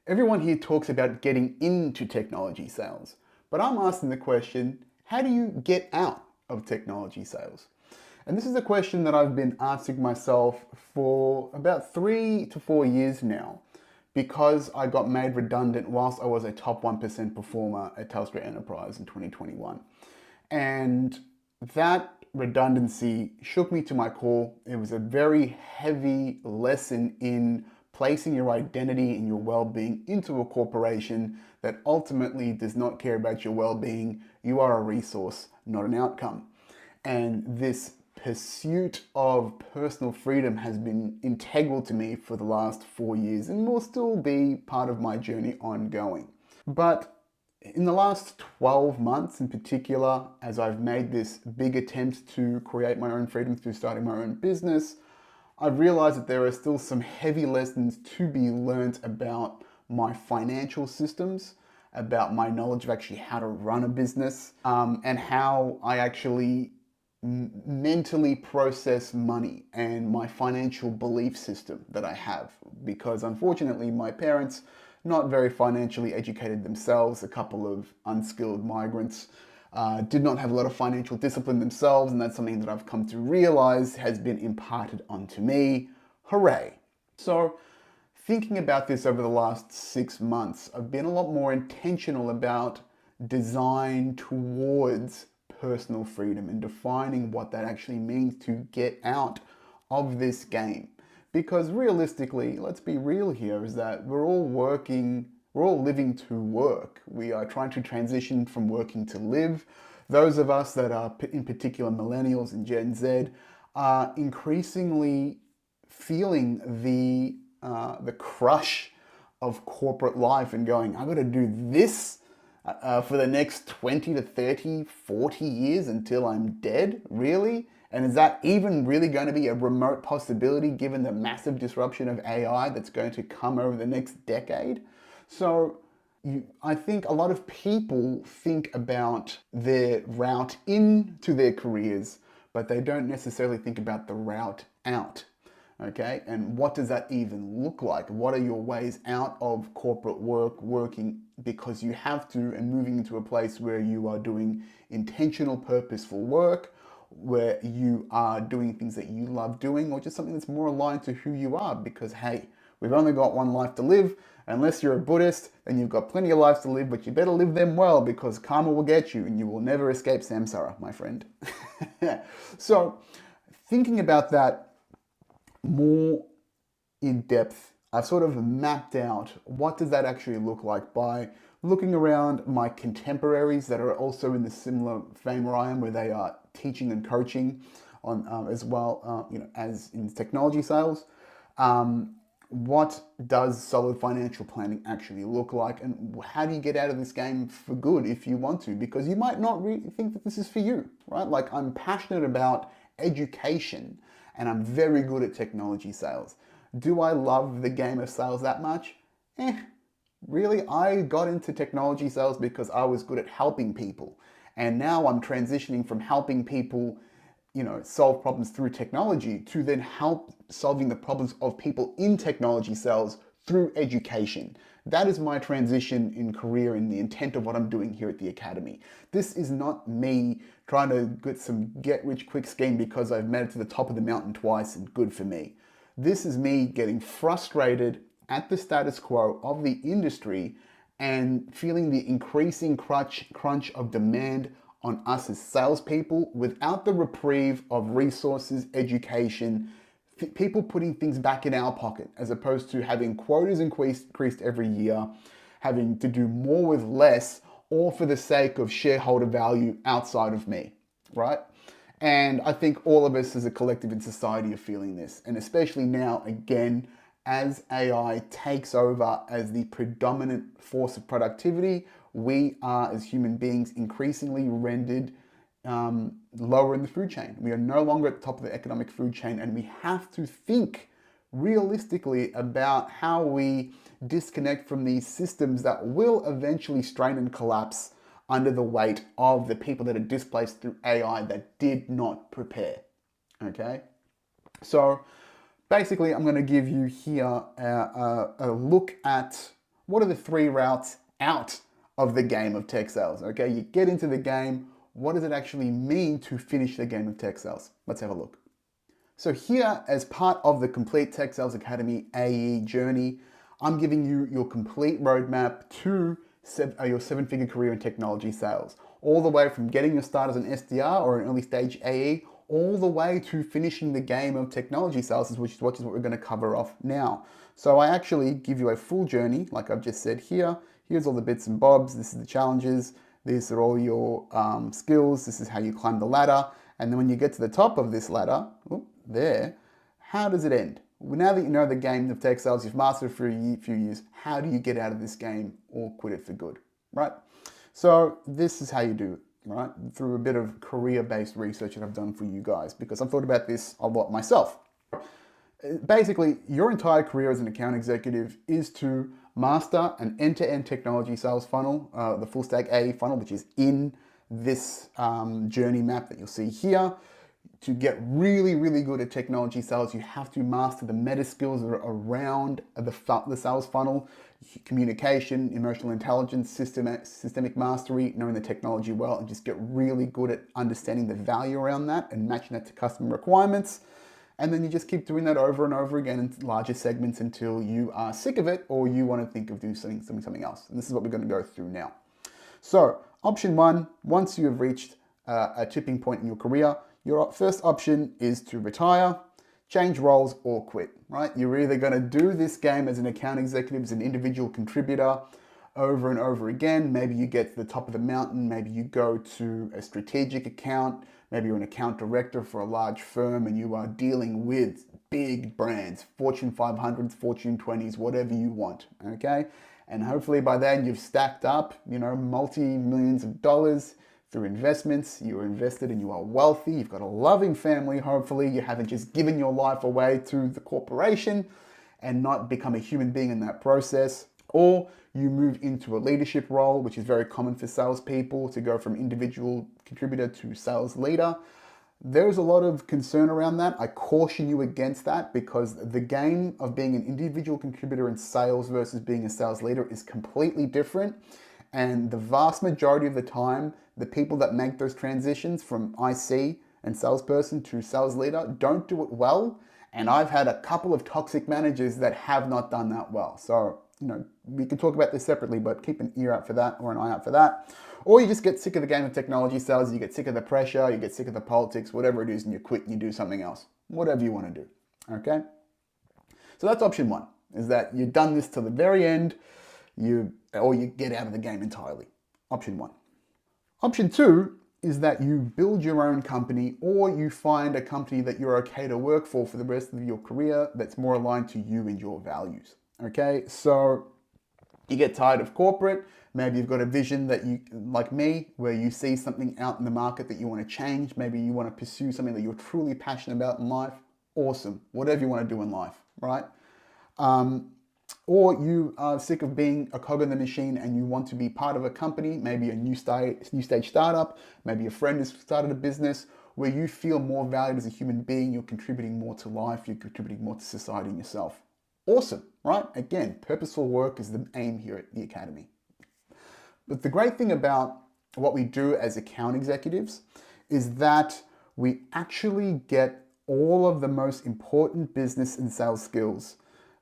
Everyone here talks about getting into technology sales, but I'm asking the question, how do you get out of technology sales? And this is a question that I've been asking myself for about 3 to 4 years now, because I got made redundant whilst I was a top 1% performer at Telstra Enterprise in 2021. And that redundancy shook me to my core. It was a very heavy lesson in placing your identity and your well-being into a corporation that ultimately does not care about your well-being. You are a resource, not an outcome. And this pursuit of personal freedom has been integral to me for the last 4 years and will still be part of my journey ongoing. But in the last 12 months in particular, as I've made this big attempt to create my own freedom through starting my own business, I've realized that there are still some heavy lessons to be learned about my financial systems, about my knowledge of actually how to run a business, and how I actually mentally process money and my financial belief system that I have. Because unfortunately, my parents, not very financially educated themselves, a couple of unskilled migrants, did not have a lot of financial discipline themselves, and that's something that I've come to realize has been imparted onto me. Hooray! So, thinking about this over the last 6 months, I've been a lot more intentional about design towards personal freedom and defining what that actually means to get out of this game. Because realistically, let's be real here, is that we're all living to work. We are trying to transition from working to live. Those of us that are, in particular, Millenials and Gen Z, are increasingly feeling the crush of corporate life and going, I've got to do this for the next 20 to 30, 40 years until I'm dead? Really? And is that even really going to be a remote possibility given the massive disruption of AI that's going to come over the next decade? So I think a lot of people think about their route into their careers, but they don't necessarily think about the route out. Okay, and what does that even look like? What are your ways out of corporate work, working because you have to, and moving into a place where you are doing intentional, purposeful work, where you are doing things that you love doing, or just something that's more aligned to who you are? Because hey, we've only got one life to live. Unless you're a Buddhist, then you've got plenty of lives to live, but you better live them well, because karma will get you and you will never escape samsara, my friend. So thinking about that more in depth, I've sort of mapped out what does that actually look like by looking around my contemporaries that are also in the similar vein where I am, where they are teaching and coaching on as well, as in technology sales. What does solid financial planning actually look like, and how do you get out of this game for good if you want to? Because you might not really think that this is for you, right? Like, I'm passionate about education and I'm very good at technology sales. Do I love the game of sales that much? Really? I got into technology sales because I was good at helping people. And now I'm transitioning from helping people, solve problems through technology to then help solving the problems of people in technology sales through education. That is my transition in career and the intent of what I'm doing here at the Academy. This is not me trying to get some get-rich-quick scheme because I've made it to the top of the mountain twice and good for me. This is me getting frustrated at the status quo of the industry and feeling the increasing crunch of demand on us as salespeople without the reprieve of resources, education, people putting things back in our pocket, as opposed to having quotas increased every year, having to do more with less, all for the sake of shareholder value outside of me, right? And I think all of us as a collective in society are feeling this. And especially now, again, as AI takes over as the predominant force of productivity, we are, as human beings, increasingly rendered lower in the food chain. We are no longer at the top of the economic food chain, and we have to think realistically about how we disconnect from these systems that will eventually strain and collapse under the weight of the people that are displaced through AI that did not prepare. Okay? So basically, I'm going to give you here a look at what are the 3 routes out of the game of tech sales? Okay, you get into the game. What does it actually mean to finish the game of tech sales? Let's have a look. So here, as part of the Complete Tech Sales Academy AE journey, I'm giving you your complete roadmap to your 7-figure career in technology sales. All the way from getting your start as an SDR or an early stage AE, all the way to finishing the game of technology sales, which is what we're going to cover off now. So I actually give you a full journey, like I've just said here. Here's all the bits and bobs. This is the challenges. These are all your skills. This is how you climb the ladder. And then when you get to the top of this ladder, there, how does it end? Well, now that you know the game of tech sales, you've mastered it for a few years, how do you get out of this game or quit it for good, right? So this is how you do it, right? Through a bit of career-based research that I've done for you guys, because I've thought about this a lot myself. Basically, your entire career as an account executive is to master an end-to-end technology sales funnel, the full stack AE funnel, which is in this journey map that you'll see here. To get really, really good at technology sales, you have to master the meta skills that are around the sales funnel: communication, emotional intelligence, systemic mastery, knowing the technology well, and just get really good at understanding the value around that and matching that to customer requirements. And then you just keep doing that over and over again in larger segments until you are sick of it or you want to think of doing something else. And this is what we're going to go through now. So option 1, once you have reached a tipping point in your career, your first option is to retire, change roles, or quit, right? You're either going to do this game as an account executive, as an individual contributor over and over again. Maybe you get to the top of the mountain. Maybe you go to a strategic account. Maybe you're an account director for a large firm and you are dealing with big brands, Fortune 500s, Fortune 20s, whatever you want, okay? And hopefully by then you've stacked up, multi-millions of dollars through investments. You're invested and you are wealthy. You've got a loving family. Hopefully you haven't just given your life away to the corporation and not become a human being in that process. Or you move into a leadership role, which is very common for salespeople, to go from individual contributor to sales leader. There's a lot of concern around that. I caution you against that because the game of being an individual contributor in sales versus being a sales leader is completely different. And the vast majority of the time, the people that make those transitions from IC and salesperson to sales leader don't do it well. And I've had a couple of toxic managers that have not done that well. So, we can talk about this separately, but keep an ear out for that or an eye out for that. Or you just get sick of the game of technology sales, you get sick of the pressure, you get sick of the politics, whatever it is, and you quit and you do something else. Whatever you want to do, okay? So that's option 1, is that you've done this to the very end, or you get out of the game entirely. Option 1. Option 2 is that you build your own company or you find a company that you're okay to work for the rest of your career that's more aligned to you and your values. Okay, so you get tired of corporate. Maybe you've got a vision that you, like me, where you see something out in the market that you want to change. Maybe you want to pursue something that you're truly passionate about in life. Awesome. Whatever you want to do in life, right? Or you are sick of being a cog in the machine and you want to be part of a company, maybe a new stage startup, maybe a friend has started a business where you feel more valued as a human being, you're contributing more to life, you're contributing more to society and yourself. Awesome, right? Again, purposeful work is the aim here at the Academy. But the great thing about what we do as account executives is that we actually get all of the most important business and sales skills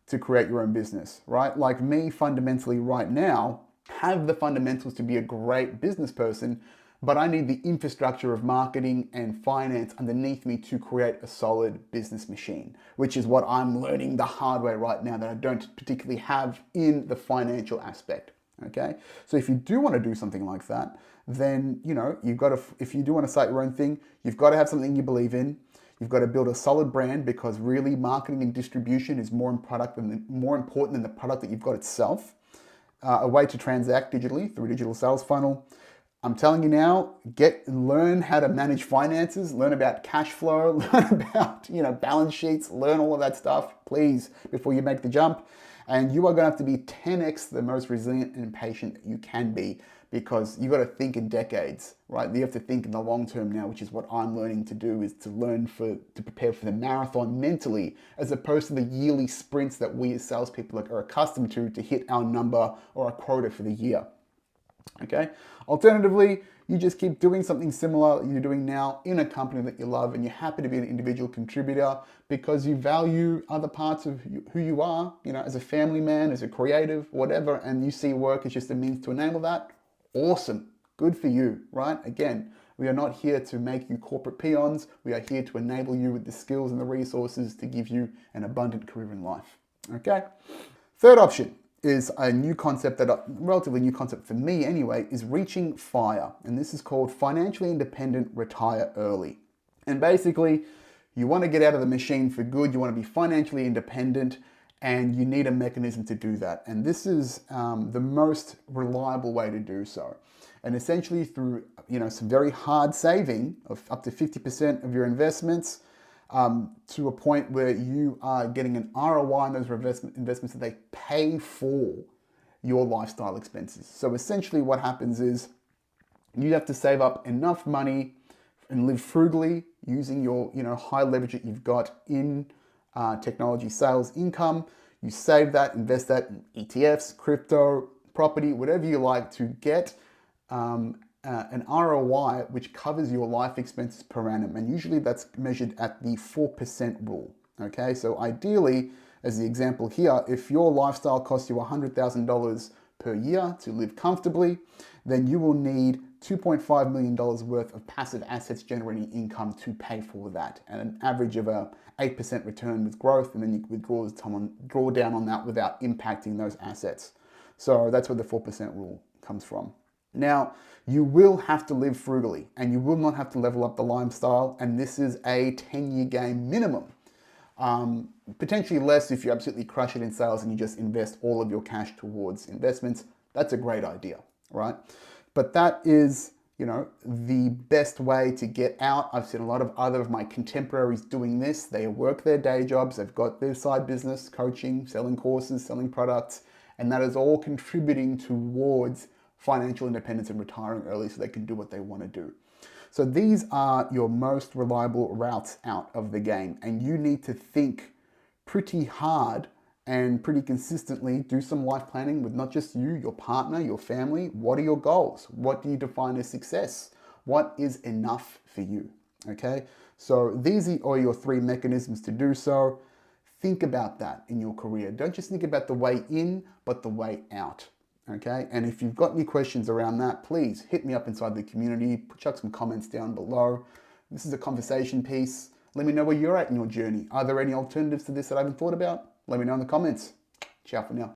to create your own business, right? Like me, fundamentally right now, have the fundamentals to be a great business person, but I need the infrastructure of marketing and finance underneath me to create a solid business machine, which is what I'm learning the hard way right now that I don't particularly have in the financial aspect, okay? So if you do want to do something like that, then, you've got to, if you do want to start your own thing, you've got to have something you believe in. You've got to build a solid brand because really marketing and distribution is more important than the product that you've got itself. A way to transact digitally through a digital sales funnel. I'm telling you now, learn how to manage finances, learn about cash flow, learn about balance sheets, learn all of that stuff, please, before you make the jump. And you are going to have to be 10x the most resilient and patient that you can be, because you got to think in decades, right? You have to think in the long term now, which is what I'm learning to do, is to prepare for the marathon mentally, as opposed to the yearly sprints that we as salespeople are accustomed to hit our number or our quota for the year. Okay. Alternatively, you just keep doing something similar you're doing now in a company that you love, and you're happy to be an individual contributor because you value other parts of who you are, as a family man, as a creative, whatever, and you see work as just a means to enable that. Awesome. Good for you, right? Again, we are not here to make you corporate peons. We are here to enable you with the skills and the resources to give you an abundant career in life. Okay. Third option is a new concept, relatively new concept for me anyway, is reaching FIRE. And this is called financially independent, retire early. And basically, you want to get out of the machine for good. You want to be financially independent, and you need a mechanism to do that. And this is the most reliable way to do so. And essentially through some very hard saving of up to 50% of your investments, to a point where you are getting an ROI on those investments that they pay for your lifestyle expenses. So essentially what happens is you have to save up enough money and live frugally using your high leverage that you've got in technology sales income. You save that, invest that in ETFs, crypto, property, whatever you like, to get an ROI which covers your life expenses per annum. And usually that's measured at the 4% rule. Okay, so ideally, as the example here, if your lifestyle costs you $100,000 per year to live comfortably, then you will need $2.5 million worth of passive assets generating income to pay for that, and an average of a 8% return with growth, and then you can draw down on that without impacting those assets. So that's where the 4% rule comes from. Now, you will have to live frugally, and you will not have to level up the lifestyle, and this is a 10-year game minimum. Potentially less if you absolutely crush it in sales and you just invest all of your cash towards investments. That's a great idea, right? But that is, the best way to get out. I've seen a lot of other of my contemporaries doing this. They work their day jobs, they've got their side business, coaching, selling courses, selling products, and that is all contributing towards financial independence and retiring early so they can do what they want to do. So these are your most reliable routes out of the game, and you need to think pretty hard and pretty consistently, do some life planning with not just you, your partner, your family. What are your goals? What do you define as success? What is enough for you? Okay, so these are your three mechanisms to do so. Think about that in your career. Don't just think about the way in, but the way out. Okay, and if you've got any questions around that, please hit me up inside the community, chuck some comments down below. This is a conversation piece. Let me know where you're at in your journey. Are there any alternatives to this that I haven't thought about? Let me know in the comments. Ciao for now.